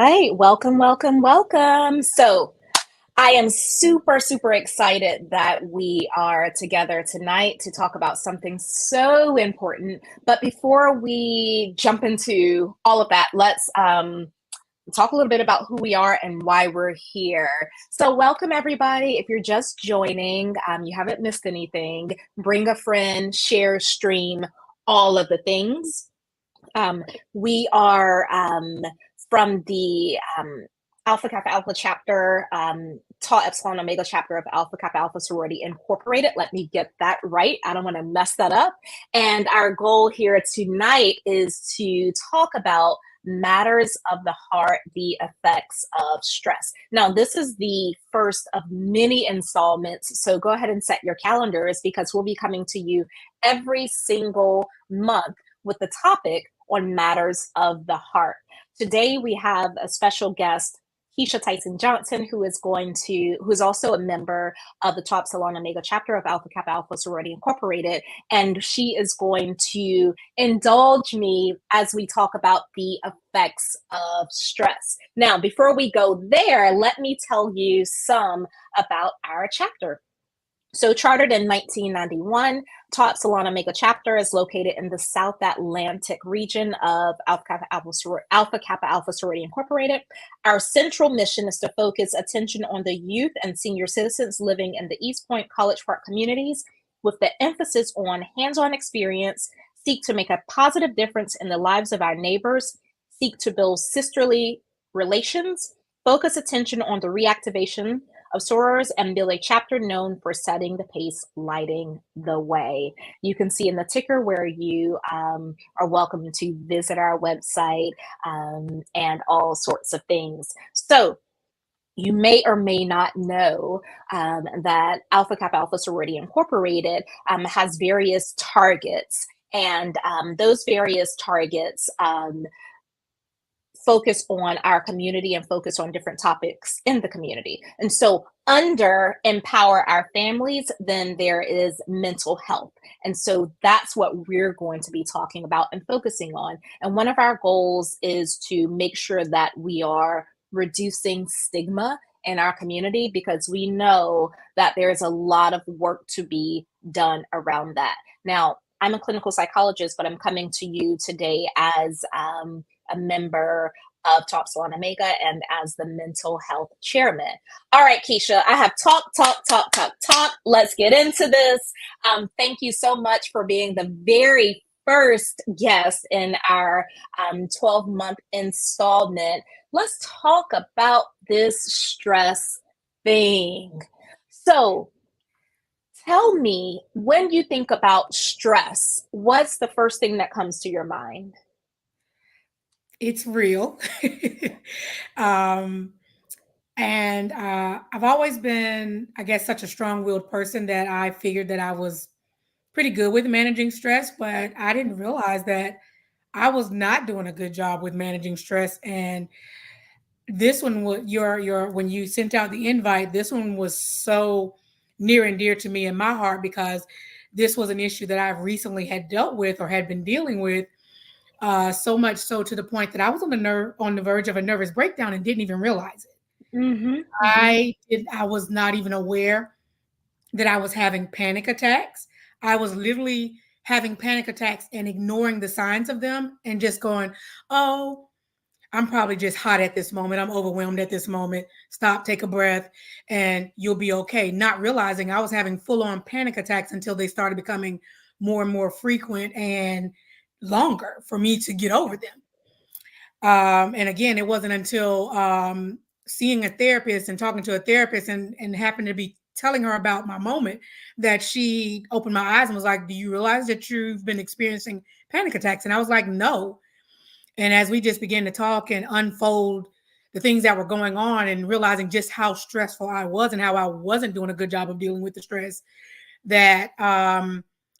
right, welcome, welcome, welcome. So, I am super, super excited that we are together tonight to talk about something so important. But before we jump into all of that, let's talk a little bit about who we are and why we're here. So, welcome everybody. If you're just joining, you haven't missed anything. Bring a friend, share, stream, all of the things. We are from the Alpha Kappa Alpha chapter, Tau Epsilon Omega chapter of Alpha Kappa Alpha Sorority Incorporated. Let me get that right. I don't want to mess that up. And our goal here tonight is to talk about matters of the heart, the effects of stress. Now, this is the first of many installments. So go ahead and set your calendars because we'll be coming to you every single month with the topic on matters of the heart. Today we have a special guest, Keisha Tyson Johnson, who is also a member of the Tau Epsilon Omega chapter of Alpha Kappa Alpha Sorority Incorporated, and she is going to indulge me as we talk about the effects of stress. Now, before we go there, let me tell you some about our chapter. So chartered in 1991, Tau Epsilon Omega chapter is located in the South Atlantic region of Alpha Kappa Alpha Sorority Incorporated. Our central mission is to focus attention on the youth and senior citizens living in the East Point College Park communities with the emphasis on hands-on experience, seek to make a positive difference in the lives of our neighbors, seek to build sisterly relations, focus attention on the reactivation of sorors, and build a chapter known for setting the pace, lighting the way. You can see in the ticker where you are welcome to visit our website and all sorts of things. So you may or may not know that Alpha Kappa Alpha Sorority Incorporated has various targets, and those various targets focus on our community and focus on different topics in the community. And so under empower our families, then there is mental health. And so that's what we're going to be talking about and focusing on. And one of our goals is to make sure that we are reducing stigma in our community, because we know that there's a lot of work to be done around that. Now, I'm a clinical psychologist, but I'm coming to you today as a member of Tau Epsilon Omega and as the mental health chairman. All right, Keisha, I have talk. Let's get into this. Thank you so much for being the very first guest in our 12-month installment. Let's talk about this stress thing. So, tell me, when you think about stress, what's the first thing that comes to your mind? It's real. And I've always been, I guess, such a strong-willed person that I figured that I was pretty good with managing stress, but I didn't realize that I was not doing a good job with managing stress. And this one was your when you sent out the invite, this one was so near and dear to me in my heart because this was an issue that I recently had dealt with or had been dealing with. So much so to the point that I was on the verge of a nervous breakdown and didn't even realize it. I was not even aware that I was having panic attacks. I was literally having panic attacks and ignoring the signs of them and just going, "Oh, I'm probably just hot at this moment. I'm overwhelmed at this moment. Stop, take a breath, and you'll be okay." Not realizing I was having full-on panic attacks until they started becoming more and more frequent and longer for me to get over them. And again, it wasn't until seeing a therapist and talking to a therapist and happened to be telling her about my moment that she opened my eyes and was like, "Do you realize that you've been experiencing panic attacks?" And I was like, "No." And as we just began to talk and unfold the things that were going on and realizing just how stressful I was and how I wasn't doing a good job of dealing with the stress, that,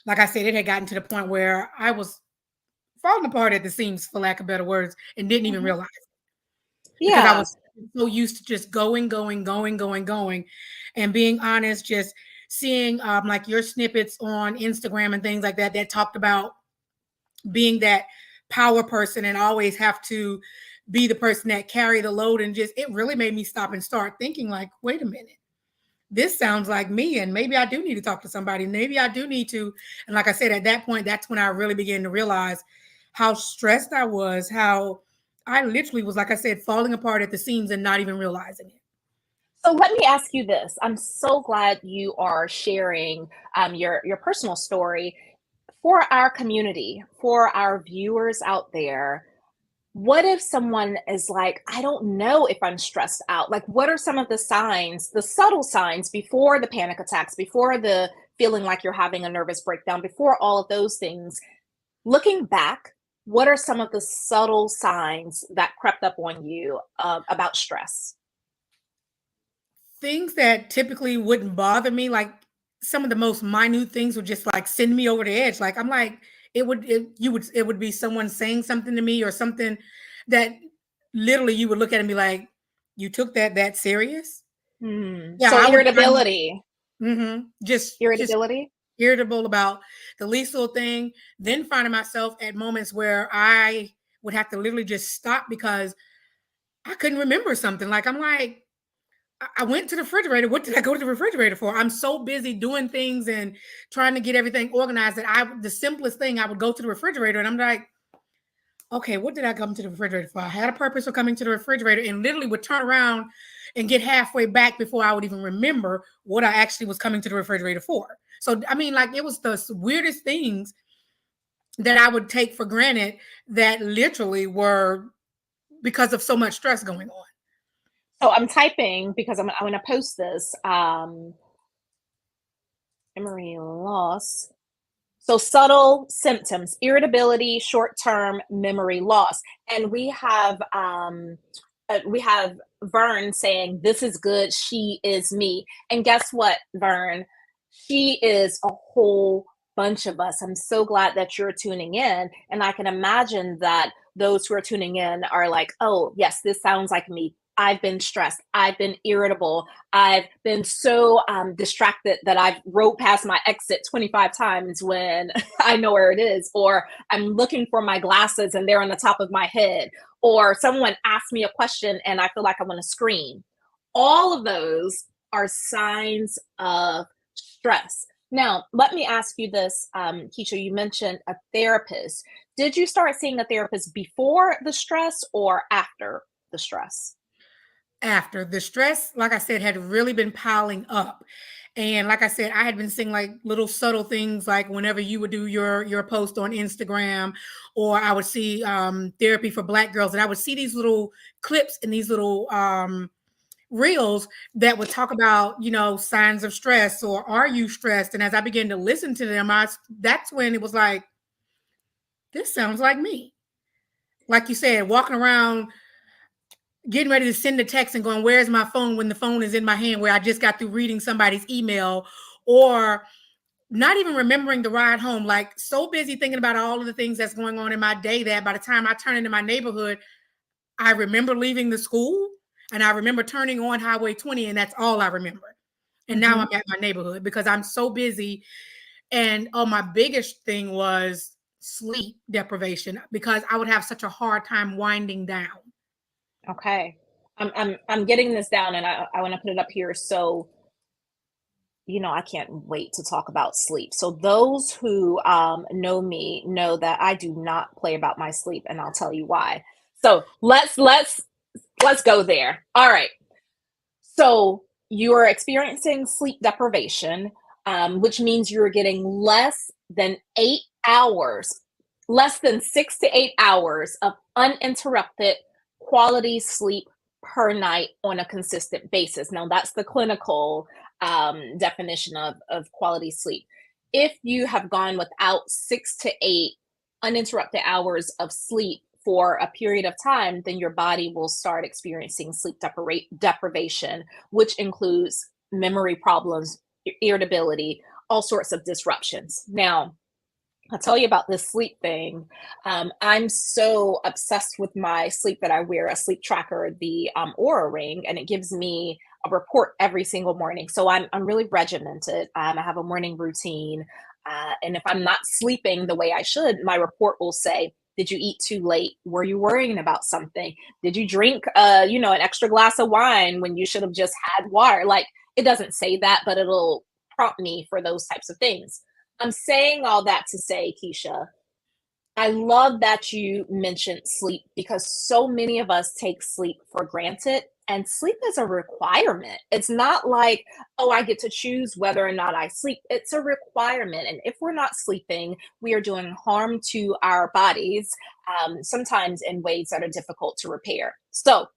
like I said, it had gotten to the point where I was falling apart at the seams, for lack of better words, and didn't even realize it because I Yeah. was so used to just going, and being honest, just seeing like your snippets on Instagram and things like that that talked about being that power person and always have to be the person that carry the load, and just it really made me stop and start thinking like, wait a minute, this sounds like me, and maybe I do need to talk to somebody. Maybe I do need to. And like I said, at that point, that's when I really began to realize how stressed I was, how I literally was, like I said, falling apart at the seams and not even realizing it. So let me ask you this. I'm so glad you are sharing your personal story for our community, for our viewers out there. What if someone is like, I don't know if I'm stressed out? Like, what are some of the signs, the subtle signs before the panic attacks, before the feeling like you're having a nervous breakdown, before all of those things? Looking back, what are some of the subtle signs that crept up on you about stress? Things that typically wouldn't bother me, like some of the most minute things would just like send me over the edge. Like I'm like, it would be someone saying something to me or something that literally you would look at and be like, you took that serious? Yeah, So I would find irritability, just irritability. irritable about the least little thing, then finding myself at moments where I would have to literally just stop because I couldn't remember something. Like I'm like, I went to the refrigerator. What did I go to the refrigerator for? I'm so busy doing things and trying to get everything organized that the simplest thing, I would go to the refrigerator and I'm like, okay, what did I come to the refrigerator for? I had a purpose for coming to the refrigerator and literally would turn around and get halfway back before I would even remember what I actually was coming to the refrigerator for. So, I mean, like it was the weirdest things that I would take for granted that literally were because of so much stress going on. So I'm typing because I'm going to post this. Memory loss. So subtle symptoms: irritability, short-term memory loss, and we have Vern saying, "This is good. She is me." And guess what, Vern? She is a whole bunch of us. I'm so glad that you're tuning in, and I can imagine that those who are tuning in are like, "Oh, yes, this sounds like me. I've been stressed. I've been irritable. I've been so distracted that I've rode past my exit 25 times when I know where it is, or I'm looking for my glasses and they're on the top of my head, or someone asked me a question and I feel like I want to scream." All of those are signs of stress. Now, let me ask you this, Keisha. You mentioned a therapist. Did you start seeing a therapist before the stress or after the stress? After the stress, like I said, had really been piling up. And like I said, I had been seeing like little subtle things, like whenever you would do your post on Instagram, or I would see therapy for Black girls, and I would see these little clips and these little reels that would talk about, signs of stress or are you stressed? And as I began to listen to them, that's when it was like, this sounds like me. Like you said, walking around getting ready to send a text and going, where's my phone, when the phone is in my hand, where I just got through reading somebody's email, or not even remembering the ride home, like so busy thinking about all of the things that's going on in my day that by the time I turn into my neighborhood, I remember leaving the school and I remember turning on Highway 20, and that's all I remember. And now I'm at my neighborhood because I'm so busy. And my biggest thing was sleep deprivation, because I would have such a hard time winding down. Okay. I'm getting this down and I want to put it up here. So, I can't wait to talk about sleep. So those who know me know that I do not play about my sleep, and I'll tell you why. So let's go there. All right. So you're experiencing sleep deprivation, which means you're getting less than 8 hours, less than 6 to 8 hours of uninterrupted quality sleep per night on a consistent basis. Now, that's the clinical definition of quality sleep. If you have gone without 6 to 8 uninterrupted hours of sleep for a period of time, then your body will start experiencing sleep deprivation, which includes memory problems, irritability, all sorts of disruptions. Now, I'll tell you about this sleep thing. I'm so obsessed with my sleep that I wear a sleep tracker, the Aura Ring, and it gives me a report every single morning. So I'm really regimented. I have a morning routine. And if I'm not sleeping the way I should, my report will say, Did you eat too late? Were you worrying about something? Did you drink, an extra glass of wine when you should have just had water? Like, it doesn't say that, but it'll prompt me for those types of things. I'm saying all that to say, Keisha, I love that you mentioned sleep because so many of us take sleep for granted, and sleep is a requirement. It's not like, oh, I get to choose whether or not I sleep. It's a requirement. And if we're not sleeping, we are doing harm to our bodies, sometimes in ways that are difficult to repair. So,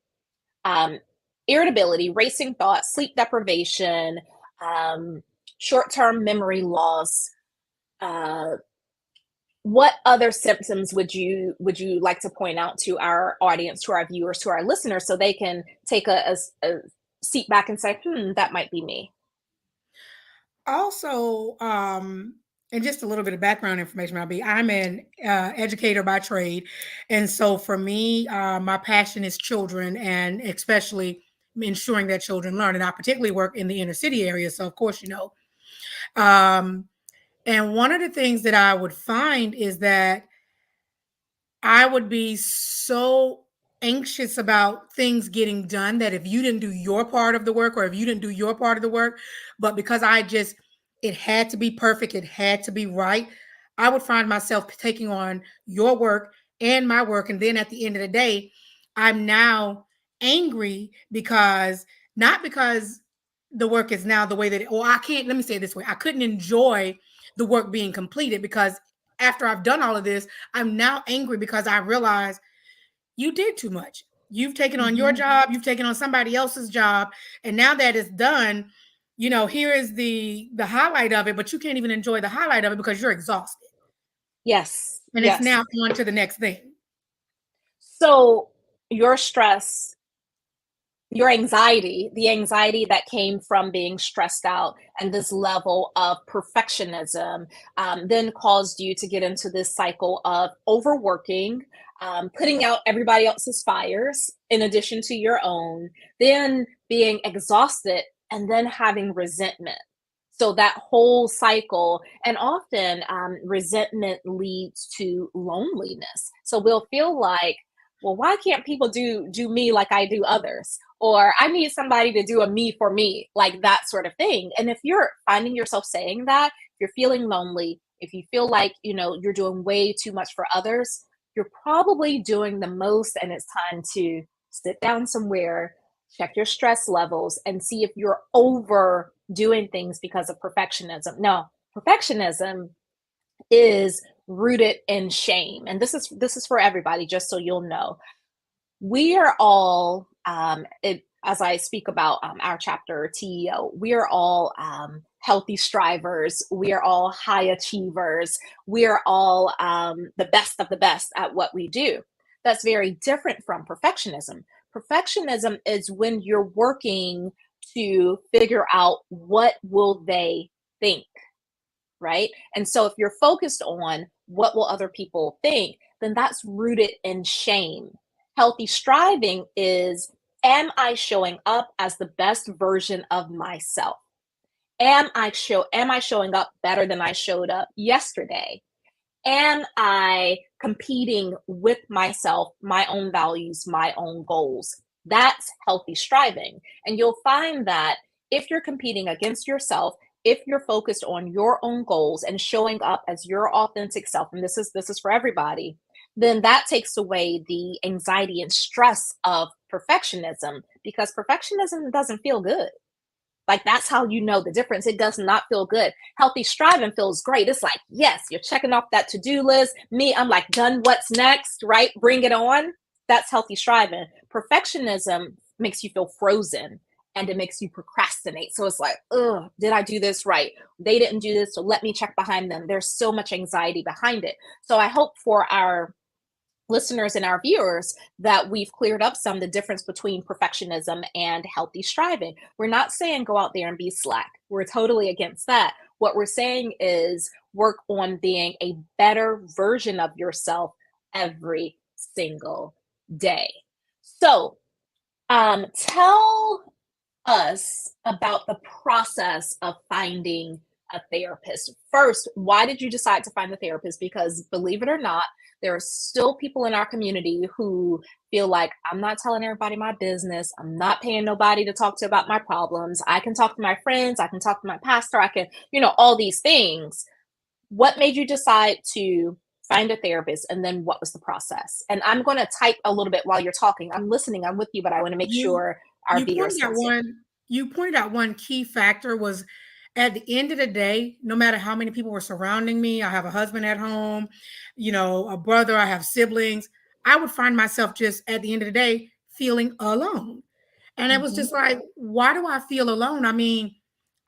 um, irritability, racing thoughts, sleep deprivation, um, short term memory loss. Uh, what other symptoms would you like to point out to our audience, to our viewers, to our listeners, so they can take a seat back and say, that might be me? Also, and just a little bit of background information about me. I'm an educator by trade, and so for me, my passion is children, and especially ensuring that children learn. And I particularly work in the inner city area, so of course, Um, and one of the things that I would find is that I would be so anxious about things getting done that if you didn't do your part of the work, or if you didn't do your part of the work, but because it had to be perfect, it had to be right, I would find myself taking on your work and my work. And then at the end of the day, I'm now angry because, not because the work is now the way that, or I can't, let me say it this way, I couldn't enjoy the work being completed because after I've done all of this, I'm now angry because I realize you did too much. You've taken on your Hmm. job, you've taken on somebody else's job, and now that it's done, here is the highlight of it, but you can't even enjoy the highlight of it because you're exhausted. Yes, And it's yes. now on to the next thing. So your stress, your anxiety, the anxiety that came from being stressed out and this level of perfectionism, then caused you to get into this cycle of overworking, putting out everybody else's fires in addition to your own, then being exhausted, and then having resentment. So that whole cycle, and often resentment leads to loneliness. So we'll feel like, well, why can't people do me like I do others? Or I need somebody to do a me for me, like that sort of thing. And if you're finding yourself saying that, if you're feeling lonely, if you feel like, you're doing way too much for others, you're probably doing the most, and it's time to sit down somewhere, check your stress levels, and see if you're overdoing things because of perfectionism. No, perfectionism is rooted in shame. And this is for everybody, just so you'll know. We are all, as I speak about our chapter TEO, we are all healthy strivers. We are all high achievers. We are all the best of the best at what we do. That's very different from perfectionism. Perfectionism is when you're working to figure out what will they think, right? And so if you're focused on what will other people think, then that's rooted in shame. Healthy striving is, am I showing up as the best version of myself? Am I showing up better than I showed up yesterday? Am I competing with myself, my own values, my own goals? That's healthy striving. And you'll find that if you're competing against yourself, if you're focused on your own goals and showing up as your authentic self, and this is for everybody, then that takes away the anxiety and stress of perfectionism, because perfectionism doesn't feel good. Like, that's how you know the difference. It does not feel good. Healthy striving feels great. It's like, yes, you're checking off that to-do list. Me, I'm like, done, what's next, right? Bring it on. That's healthy striving. Perfectionism makes you feel frozen, and it makes you procrastinate. So it's like, oh, did I do this right? They didn't do this, so let me check behind them. There's so much anxiety behind it. So I hope for our listeners and our viewers that we've cleared up some the difference between perfectionism and healthy striving. We're not saying go out there and be slack. We're totally against that. What we're saying is work on being a better version of yourself every single day. So, tell us about the process of finding a therapist. First, why did you decide to find a therapist? Because believe it or not, there are still people in our community who feel like, I'm not telling everybody my business. I'm not paying nobody to talk to about my problems. I can talk to my friends. I can talk to my pastor. I can, all these things. What made you decide to find a therapist? And then what was the process? And I'm going to type a little bit while you're talking. I'm listening. I'm with you, but I want to make You sure our you viewers pointed can out see. one key factor was at the end of the day, no matter how many people were surrounding me, I have a husband at home, a brother, I have siblings. I would find myself just at the end of the day feeling alone. And it was Mm-hmm. just like, why do I feel alone? I mean,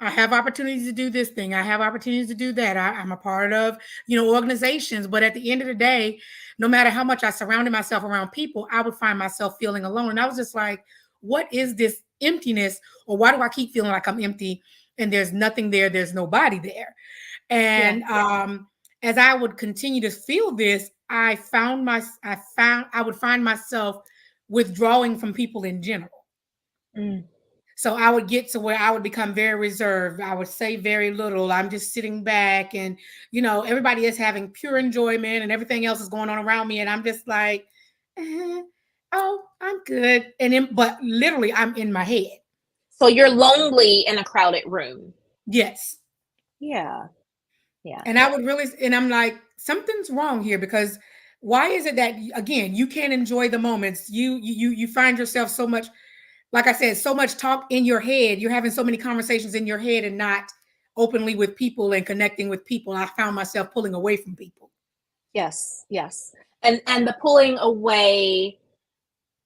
I have opportunities to do this thing. I have opportunities to do that. I'm a part of, organizations. But at the end of the day, no matter how much I surrounded myself around people, I would find myself feeling alone. And I was just like, what is this emptiness? Or why do I keep feeling like I'm empty and there's nothing there? There's nobody there. Yeah. And as I would continue to feel this, I would find myself withdrawing from people in general. Mm. So I would get to where I would become very reserved. I would say very little. I'm just sitting back and, everybody is having pure enjoyment and everything else is going on around me. And I'm just like, oh, I'm good. But literally I'm in my head. So you're lonely in a crowded room. Yes. Yeah. Yeah. And I'm like, something's wrong here, because why is it that, again, you can't enjoy the moments? You find yourself so much, like I said, so much talk in your head. You're having so many conversations in your head and not openly with people and connecting with people. I found myself pulling away from people. Yes. Yes. And the pulling away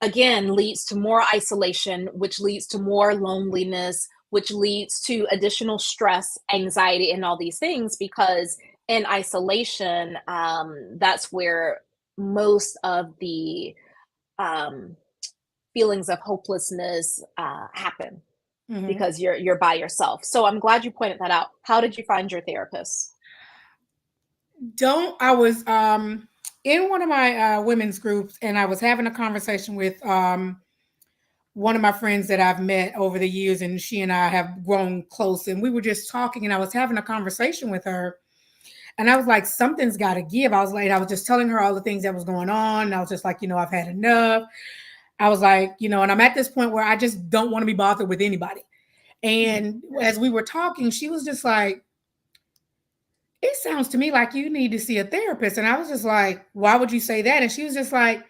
again leads to more isolation, which leads to more loneliness, which leads to additional stress, anxiety, and all these things, because in isolation, that's where most of the um, feelings of hopelessness happen, Mm-hmm. because you're by yourself. So I'm glad you pointed that out. How did you find your therapist? I was in one of my women's groups, and I was having a conversation with one of my friends that I've met over the years, and she and I have grown close, and we were just talking, and I was having a conversation with her, and I was like, something's got to give. I was just telling her all the things that was going on, and I was just like, I've had enough. I was like, and I'm at this point where I just don't want to be bothered with anybody. And as we were talking, she was just like, it sounds to me like you need to see a therapist. And I was just like, why would you say that? And she was just like,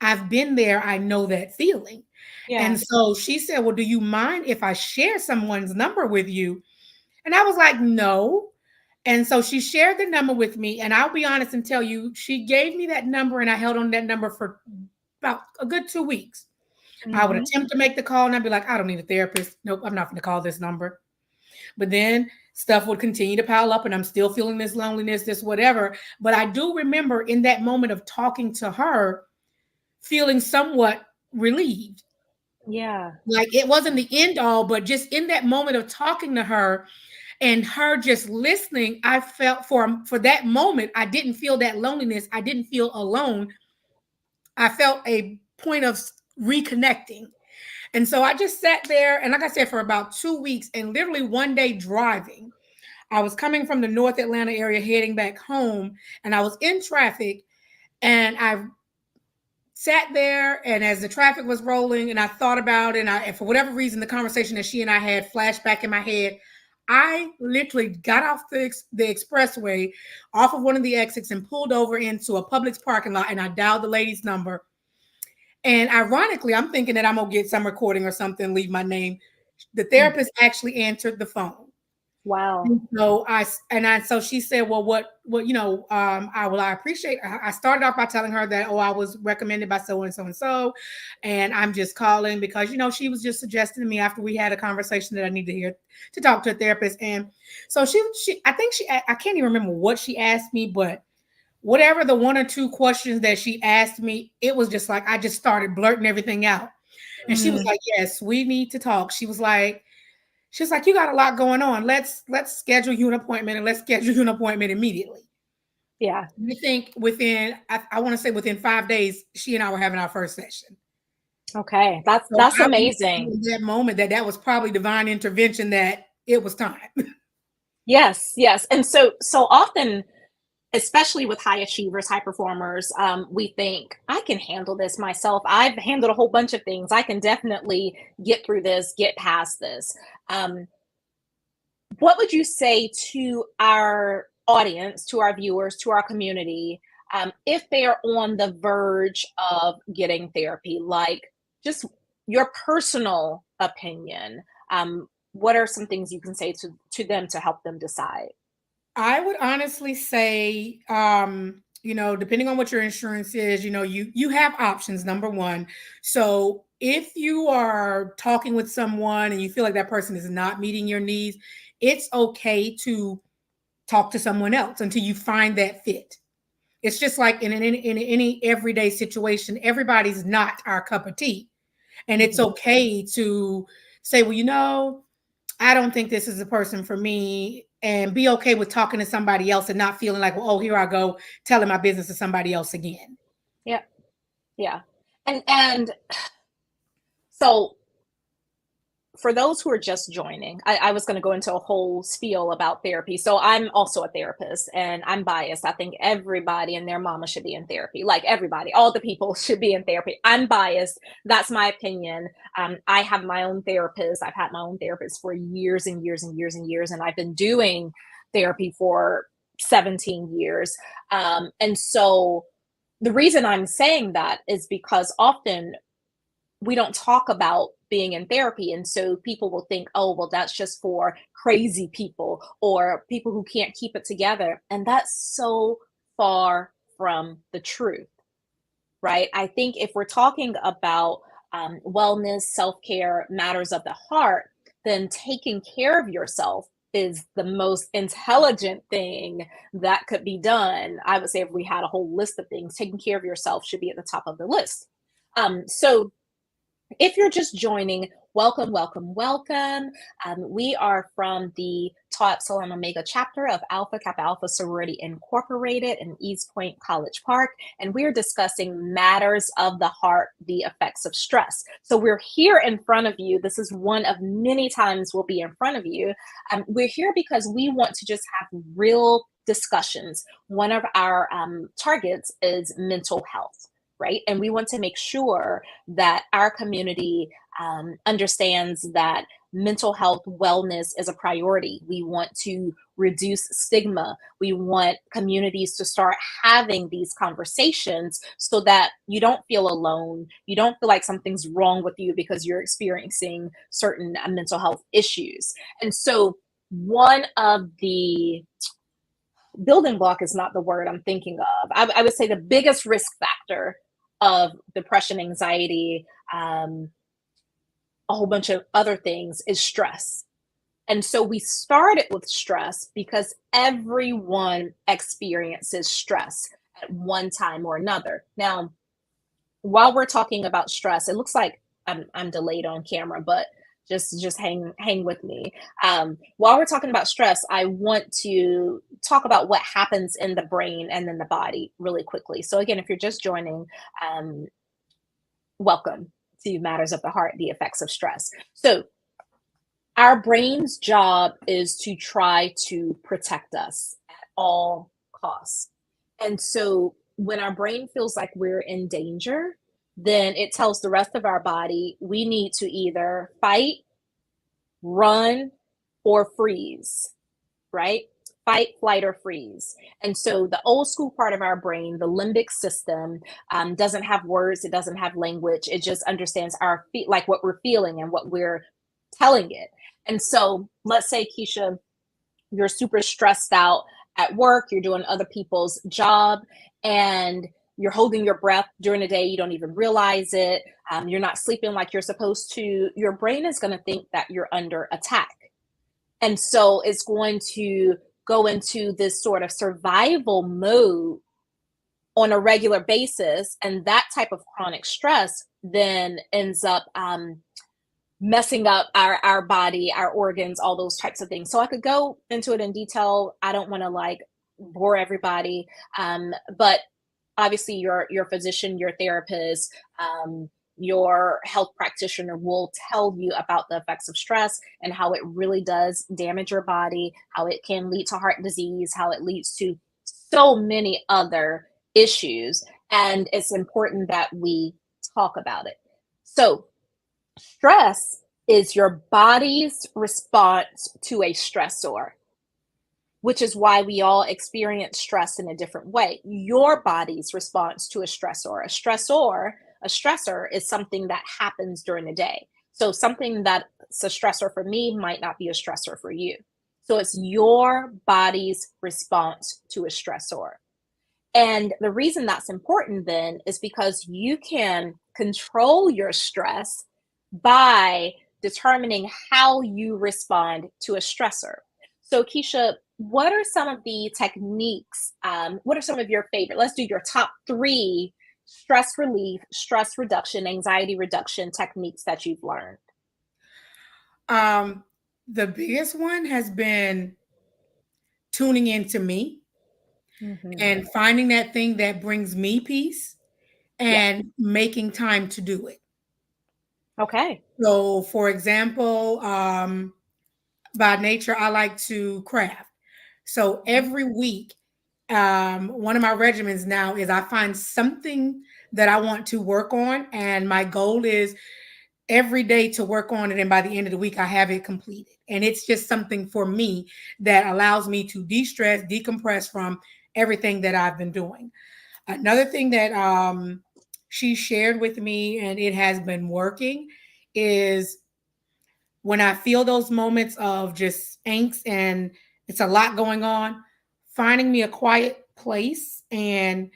I've been there. I know that feeling. Yeah. And so she said, well, do you mind if I share someone's number with you? And I was like, no. And so she shared the number with me. And I'll be honest and tell you, she gave me that number, and I held on that number for about a good 2 weeks. I would Mm-hmm. attempt to make the call, and I'd be like, I don't need a therapist. Nope, I'm not going to call this number. But then stuff would continue to pile up, and I'm still feeling this loneliness, this whatever. But I do remember in that moment of talking to her, feeling somewhat relieved. Yeah. Like it wasn't the end all, but just in that moment of talking to her and her just listening, I felt for that moment, I didn't feel that loneliness. I didn't feel alone. I felt a point of reconnecting. And so I just sat there, and like I said, for about 2 weeks, and literally one day driving, I was coming from the North Atlanta area heading back home, and I was in traffic, and I sat there, and as the traffic was rolling and I thought about it, and for whatever reason, the conversation that she and I had flashed back in my head. I literally got off the expressway, off of one of the exits, and pulled over into a Publix parking lot, and I dialed the lady's number. And ironically, I'm thinking that I'm going to get some recording or something, leave my name. The therapist actually answered the phone. Wow. So she said, well, I appreciate, I started off by telling her that, I was recommended by so and so and so, and I'm just calling because, she was just suggesting to me after we had a conversation that I need to talk to a therapist. And so I can't even remember what she asked me, but whatever the one or two questions that she asked me, it was just like, I just started blurting everything out. And she was like, yes, we need to talk. She's like, you got a lot going on. Let's schedule you an appointment, and let's schedule you an appointment immediately. Yeah. I think I want to say within 5 days, she and I were having our first session. Okay. That's amazing. In that moment that was probably divine intervention, that it was time. Yes. Yes. And so often especially with high achievers, high performers, we think, I can handle this myself. I've handled a whole bunch of things. I can definitely get through this, get past this. Um, what would you say to our audience, to our viewers, to our community, if they are on the verge of getting therapy? Like, just your personal opinion. What are some things you can say to them to help them decide? I would honestly say, depending on what your insurance is, you have options. Number one, so if you are talking with someone and you feel like that person is not meeting your needs, it's okay to talk to someone else until you find that fit. It's just like in any everyday situation, everybody's not our cup of tea, and it's Mhm. okay to say, well, I don't think this is a person for me, and be okay with talking to somebody else and not feeling like, well, oh, here I go telling my business to somebody else again. Yeah, yeah. And so for those who are just joining, I was going to go into a whole spiel about therapy. So I'm also a therapist and I'm biased. I think everybody and their mama should be in therapy. Like everybody, all the people should be in therapy. I'm biased. That's my opinion. I have my own therapist. I've had my own therapist for years and years and years and years. And I've been doing therapy for 17 years. And so the reason I'm saying that is because often we don't talk about being in therapy. And so people will think, oh, well, that's just for crazy people or people who can't keep it together. And that's so far from the truth, right? I think if we're talking about wellness, self care, matters of the heart, then taking care of yourself is the most intelligent thing that could be done. I would say if we had a whole list of things, taking care of yourself should be at the top of the list. So if you're just joining, welcome, welcome, welcome. We are from the Tau Epsilon Omega chapter of Alpha Kappa Alpha Sorority Incorporated in East Point College Park, and we're discussing matters of the heart, the effects of stress. So we're here in front of you. This is one of many times we'll be in front of you. We're here because we want to just have real discussions. One of our targets is mental health, right? And we want to make sure that our community understands that mental health wellness is a priority. We want to reduce stigma. We want communities to start having these conversations so that you don't feel alone. You don't feel like something's wrong with you because you're experiencing certain mental health issues. And so, one of the building block is not the word I'm thinking of. I would say the biggest risk factor of depression, anxiety, a whole bunch of other things is stress. And so we started with stress because everyone experiences stress at one time or another. Now, while we're talking about stress, it looks like I'm delayed on camera, but just hang with me. While we're talking about stress, I want to talk about what happens in the brain and then the body really quickly. So again, if you're just joining, um, welcome to Matters of the Heart, the effects of stress. So our brain's job is to try to protect us at all costs. And so when our brain feels like we're in danger, then it tells the rest of our body we need to either fight, run, or freeze, right? Fight, flight, or freeze. And so the old school part of our brain, the limbic system, doesn't have words, it doesn't have language, it just understands like what we're feeling and what we're telling it. And so let's say, Keisha, you're super stressed out at work, you're doing other people's job, and you're holding your breath during the day, you don't even realize it, you're not sleeping like you're supposed to, your brain is going to think that you're under attack. And so it's going to go into this sort of survival mode on a regular basis. And that type of chronic stress then ends up messing up our body, our organs, all those types of things. So I could go into it in detail. I don't want to like bore everybody. But obviously your physician, your therapist, your health practitioner will tell you about the effects of stress and how it really does damage your body, how it can lead to heart disease, how it leads to so many other issues, and it's important that we talk about it. So, stress is your body's response to a stressor, which is why we all experience stress in a different way. Your body's response to a stressor is something that happens during the day. So something that's a stressor for me might not be a stressor for you. So it's your body's response to a stressor. And the reason that's important then is because you can control your stress by determining how you respond to a stressor. So, Keisha, what are some of the techniques? What are some of your favorite? Let's do your top three stress relief, stress reduction, anxiety reduction techniques that you've learned. Um, the biggest one has been tuning into me Mm-hmm. and finding that thing that brings me peace Yeah. and making time to do it. Okay. So, for example, by nature, I like to craft. So every week, one of my regimens now is I find something that I want to work on, and my goal is every day to work on it, and by the end of the week I have it completed. And it's just something for me that allows me to de-stress, decompress from everything that I've been doing. Another thing that she shared with me, and it has been working, is when I feel those moments of just angst and it's a lot going on, finding me a quiet place and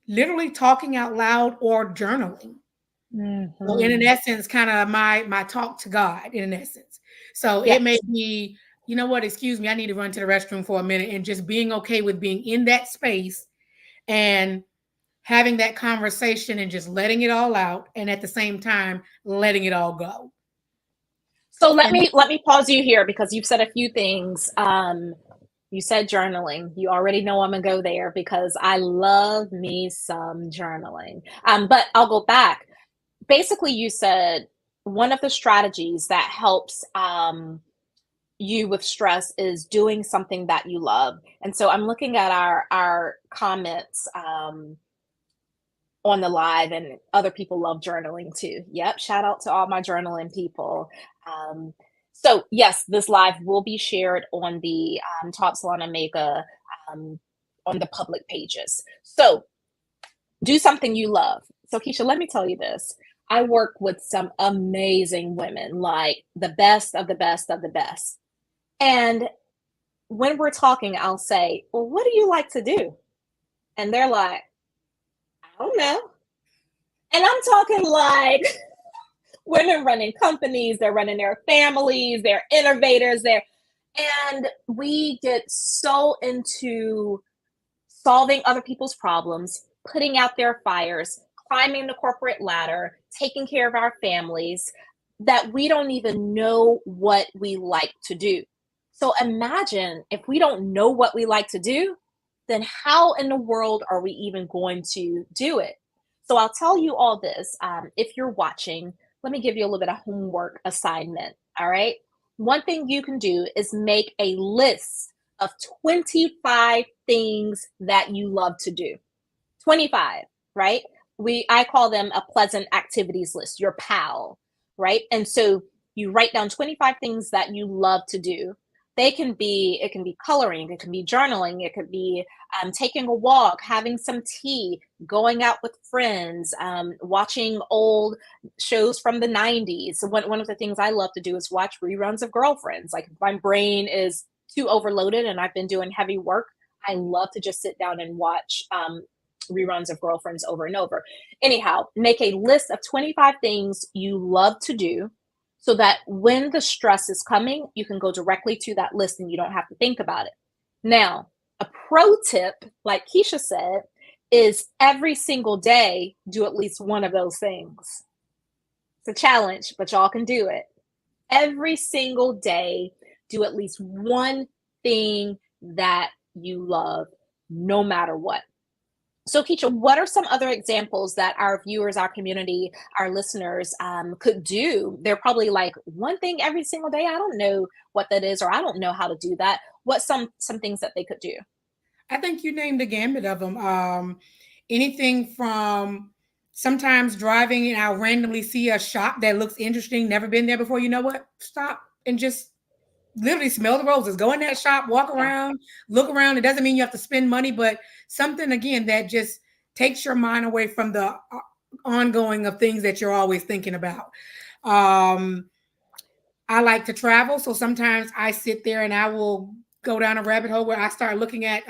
literally talking out loud or journaling. So in an Mm-hmm. essence, kind of my talk to God in an essence. So it may Yes. be, you know what, excuse me, I need to run to the restroom for a minute, and just being okay with being in that space and having that conversation and just letting it all out, and at the same time letting it all go. So let And me pause you here because you've said a few things. You said journaling. You already know I'm gonna go there because I love me some journaling. But I'll go back. Basically, you said one of the strategies that helps you with stress is doing something that you love. And so I'm looking at our comments on the live, and other people love journaling too. Yep, shout out to all my journaling people. Um, so yes, this live will be shared on the Top Salon Omega um, on the public pages. So do something you love. So Keisha, let me tell you this. I work with some amazing women, like the best of the best of the best. And when we're talking, I'll say, well, what do you like to do? And they're like, I don't know. And I'm talking like women running companies, they're running their families, they're innovators, and we get so into solving other people's problems, putting out their fires, climbing the corporate ladder, taking care of our families, that we don't even know what we like to do. So imagine if we don't know what we like to do, then how in the world are we even going to do it? So I'll tell you all this. If you're watching, let me give you a little bit of homework assignment. All right. One thing you can do is make a list of 25 things that you love to do. 25, right? I call them a pleasant activities list, your PAL, right? And so you write down 25 things that you love to do. It can be coloring, it can be journaling, it could be taking a walk, having some tea, going out with friends, watching old shows from the 90s. So one of the things I love to do is watch reruns of Girlfriends. Like if my brain is too overloaded and I've been doing heavy work, I love to just sit down and watch reruns of Girlfriends over and over. Anyhow, make a list of 25 things you love to do so that when the stress is coming, you can go directly to that list and you don't have to think about it. Now, a pro tip, like Keisha said, is every single day do at least one of those things. It's a challenge, but y'all can do it. Every single day, do at least one thing that you love, no matter what. So, Keisha, what are some other examples that our viewers, our community, our listeners could do? They're probably like, one thing every single day. I don't know what that is, or I don't know how to do that. What's some things that they could do? I think you named the gambit of them. Anything from sometimes driving and I'll randomly see a shop that looks interesting, never been there before. You know what? Stop and just literally smell the roses. Go in that shop, walk Yeah. around, look around. It doesn't mean you have to spend money, but something again that just takes your mind away from the ongoing of things that you're always thinking about. Um, I like to travel, so sometimes I sit there and I will go down a rabbit hole where I start looking at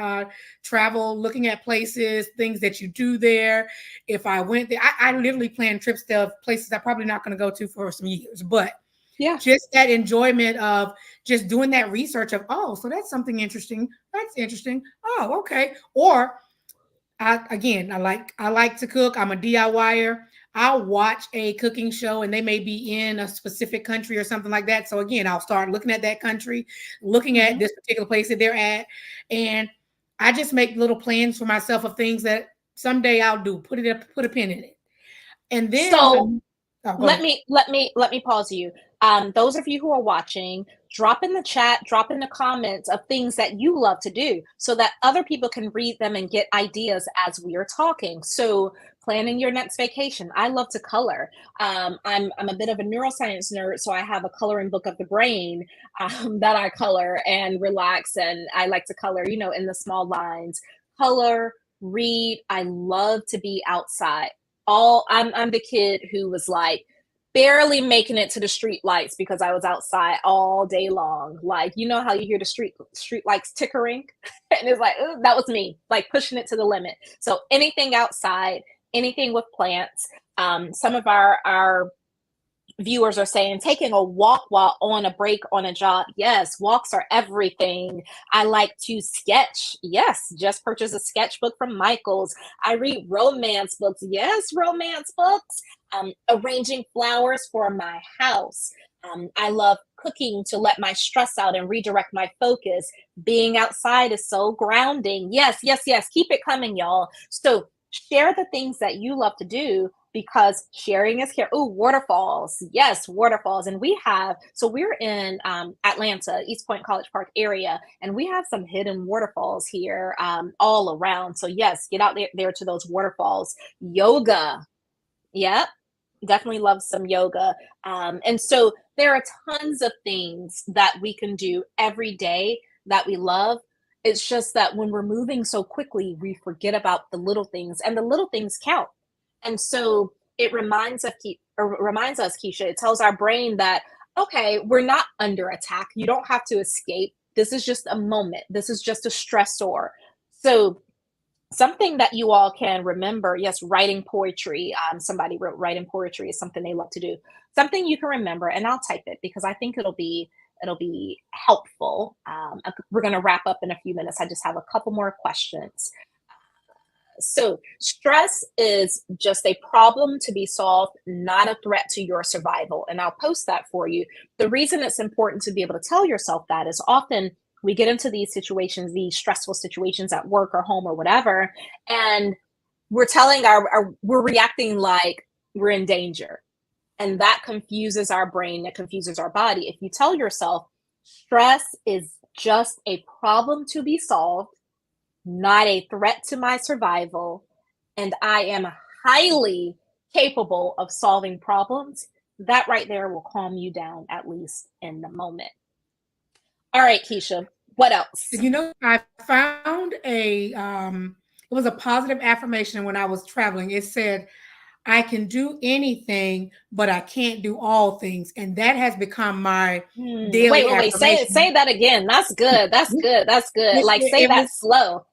travel, looking at places, things that you do there. If I went there, I literally plan trips to places I'm probably not going to go to for some years, but Yeah. just that enjoyment of just doing that research of, oh, so that's something interesting. That's interesting. Oh, okay. Or I like to cook. I'm a DIYer. I'll watch a cooking show and they may be in a specific country or something like that. So again, I'll start looking at that country, looking at Mhm. this particular place that they're at, and I just make little plans for myself of things that someday I'll do. Put a pin in it, and then So oh, go let ahead. me pause you. Those of you who are watching, drop in the chat, drop in the comments of things that you love to do so that other people can read them and get ideas as we are talking. So planning your next vacation. I love to color. I'm a bit of a neuroscience nerd, so I have a coloring book of the brain that I color and relax. And I like to color, in the small lines. Color, read. I love to be outside. I'm the kid who was like barely making it to the street lights because I was outside all day long. Like, you know how you hear the street lights tickering? And it's like, ooh, that was me, like pushing it to the limit. So anything outside, anything with plants. Some of our viewers are saying taking a walk while on a break on a job. Yes, walks are everything. I like to sketch. Yes, just purchase a sketchbook from Michael's. I read romance books. Yes, romance books. Arranging flowers for my house. I love cooking to let my stress out and redirect my focus. Being outside is so grounding. Yes, yes, yes. Keep it coming, y'all. So share the things that you love to do because sharing is care. Oh, waterfalls. Yes, waterfalls. And we're in Atlanta, East Point College Park area, and we have some hidden waterfalls here all around. So, yes, get out there to those waterfalls. Yoga. Yep. Definitely love some yoga. And so there are tons of things that we can do every day that we love. It's just that when we're moving so quickly, we forget about the little things, and the little things count. And so it reminds us, Keisha, it tells our brain that, okay, we're not under attack. You don't have to escape. This is just a moment. This is just a stressor. So something that you all can remember, yes, writing poetry. Somebody wrote writing poetry is something they love to do. Something you can remember, and I'll type it because I think it'll be helpful. We're going to wrap up in a few minutes. I just have a couple more questions. So, stress is just a problem to be solved, not a threat to your survival. And I'll post that for you. The reason it's important to be able to tell yourself that is often we get into these situations, these stressful situations at work or home or whatever, and we're telling we're reacting like we're in danger. And that confuses our brain, that confuses our body. If you tell yourself stress is just a problem to be solved, not a threat to my survival, and I am highly capable of solving problems, that right there will calm you down, at least in the moment. All right, Keisha, what else? I found it was a positive affirmation when I was traveling. It said, I can do anything, but I can't do all things. And that has become my Wait, daily wait, wait. Say affirmation. that again. That's good. That's good. That's good. Like say It that was, slow.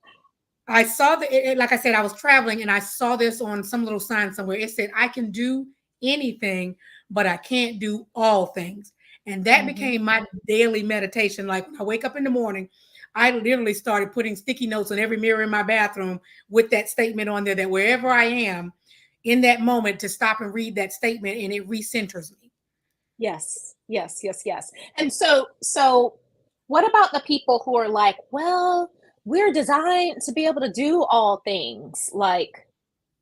I saw like I said, I was traveling and I saw this on some little sign somewhere. It said, I can do anything, but I can't do all things. And that Mhm. became my daily meditation. Like when I wake up in the morning, I literally started putting sticky notes on every mirror in my bathroom with that statement on there that wherever I am in that moment to stop and read that statement and it recenters me. Yes, yes, yes, yes. And so what about the people who are like, well, we're designed to be able to do all things. Like,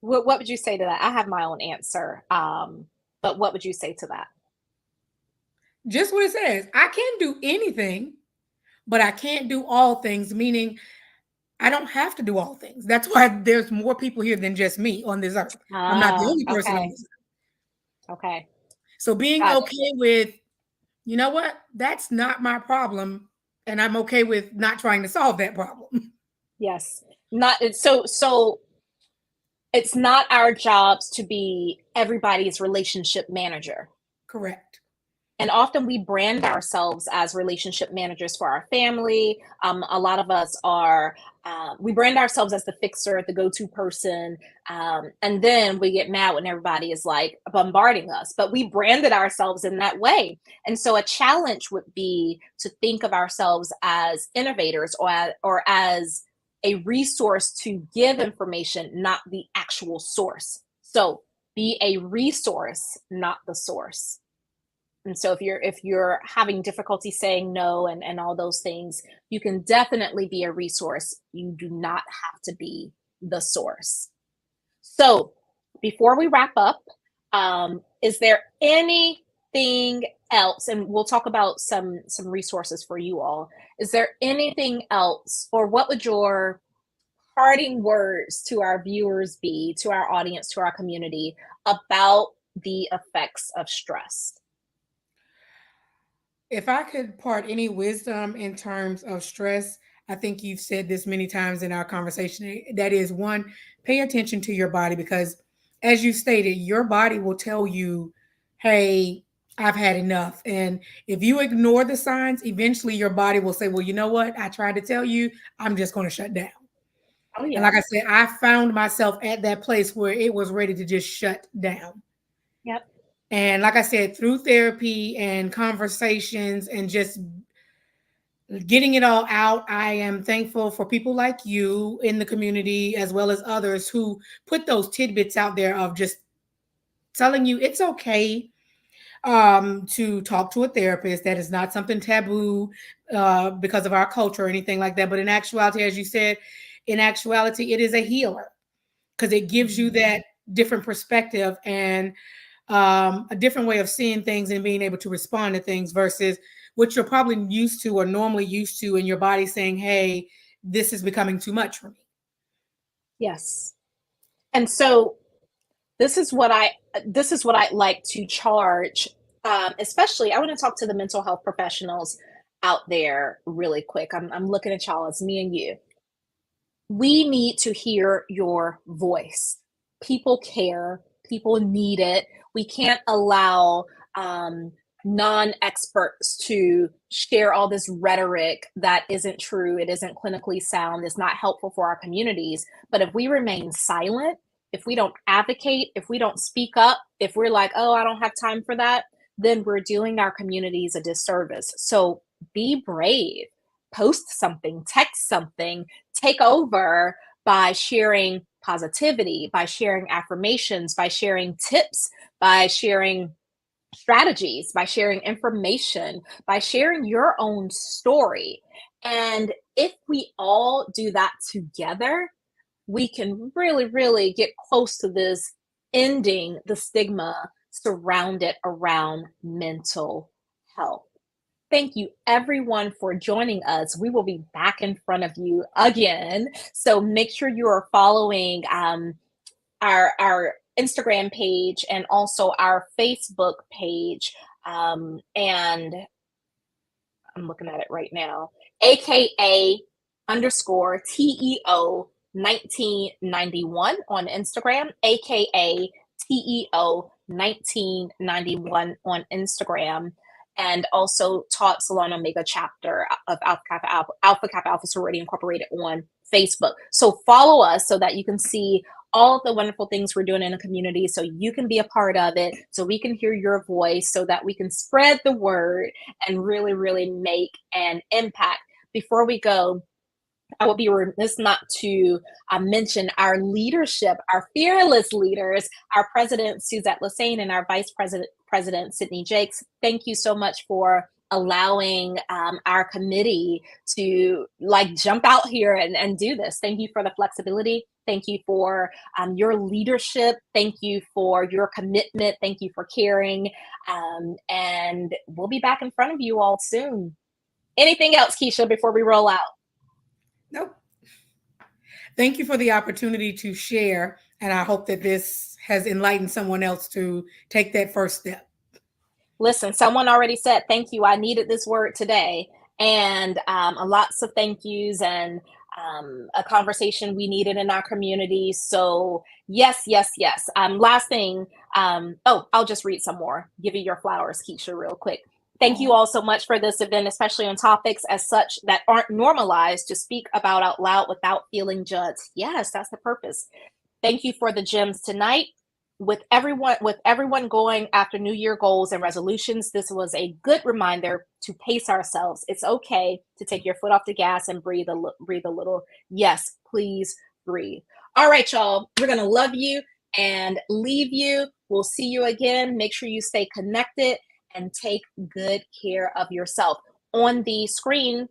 what would you say to that? I have my own answer. But what would you say to that? Just what it says. I can do anything, but I can't do all things, meaning I don't have to do all things. That's why there's more people here than just me on this earth. I'm not the Ah, only person on okay. this earth. Okay. So being Got it. okay with, you know what, that's not my problem. And I'm okay with not trying to solve that problem. Yes. Not so it's not our jobs to be everybody's relationship manager. Correct. And often we brand ourselves as relationship managers for our family. A lot of us are, we brand ourselves as the fixer, the go to person. And then we get mad when everybody is like bombarding us. But we branded ourselves in that way. And so a challenge would be to think of ourselves as innovators or as a resource to give information, not the actual source. So be a resource, not the source. And so if you're having difficulty saying no and all those things, you can definitely be a resource. You do not have to be the source. So before we wrap up, is there anything else? And we'll talk about some resources for you all. Is there anything else, or what would your parting words to our viewers be, to our audience, to our community about the effects of stress? If I could part any wisdom in terms of stress, I think you've said this many times in our conversation. That is one, pay attention to your body because, as you stated, your body will tell you, hey, I've had enough. And if you ignore the signs, eventually your body will say, well, you know what? I tried to tell you, I'm just going to shut down. Oh And yeah. like I said, I found myself at that place where it was ready to just shut down. Yep. And like I said, through therapy and conversations and just getting it all out, I am thankful for people like you in the community, as well as others who put those tidbits out there of just telling you it's okay to talk to a therapist. That is not something taboo because of our culture or anything like that. But in actuality, as you said, in actuality, it is a healer because it gives you that different perspective and a different way of seeing things and being able to respond to things versus what you're probably used to or normally used to, and your body saying, hey, this is becoming too much for me. Yes. And so this is what I this is what I'd like to charge. Especially, I want to talk to the mental health professionals out there really quick. I'm looking at y'all as me and you. We need to hear your voice. People care. People need it. We can't allow non-experts to share all this rhetoric that isn't true. It isn't clinically sound. It's not helpful for our communities. But if we remain silent, if we don't advocate, if we don't speak up, if we're like, oh, I don't have time for that, then we're doing our communities a disservice. So be brave, post something, text something, take over by sharing positivity, by sharing affirmations, by sharing tips, by sharing strategies, by sharing information, by sharing your own story. And if we all do that together, we can really, really get close to this ending the stigma surrounded around mental health. Thank you, everyone, for joining us. We will be back in front of you again. So make sure you are following our Instagram page and also our Facebook page. And I'm looking at it right now, AKA underscore TEO 1991 on Instagram, AKA TEO 1991 on Instagram, and also Taught Salon Omega chapter of Alpha Kappa Alpha Sorority Incorporated on Facebook. So follow us so that you can see all of the wonderful things we're doing in the community, so you can be a part of it, so we can hear your voice, so that we can spread the word and really, really make an impact. Before we go, I would be remiss not to mention our leadership, our fearless leaders, our president, Suzette Lassane, and our vice president, Sydney Jakes. Thank you so much for allowing our committee to jump out here and do this. Thank you for the flexibility. Thank you for your leadership. Thank you for your commitment. Thank you for caring. And we'll be back in front of you all soon. Anything else, Keisha, before we roll out? Nope. Thank you for the opportunity to share. And I hope that this has enlightened someone else to take that first step. Listen, someone already said thank you. I needed this word today. And lots of thank yous and a conversation we needed in our community. So, yes, yes, yes. Last thing, I'll just read some more. Give you your flowers, Keisha, real quick. Thank you all so much for this event, especially on topics as such that aren't normalized to speak about out loud without feeling judged. Yes, that's the purpose. Thank you for the gems tonight. With everyone going after New Year goals and resolutions, this was a good reminder to pace ourselves. It's okay to take your foot off the gas and breathe a little. Yes, please breathe. All right, y'all. We're gonna love you and leave you. We'll see you again. Make sure you stay connected and take good care of yourself. On the screen,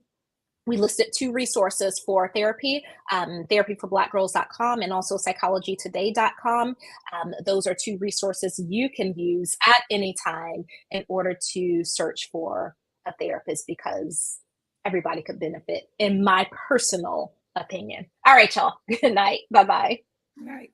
we listed 2 resources for therapy, therapyforblackgirls.com and also psychologytoday.com. Those are 2 resources you can use at any time in order to search for a therapist, because everybody could benefit, in my personal opinion. All right, y'all. Good night. Bye-bye. Right.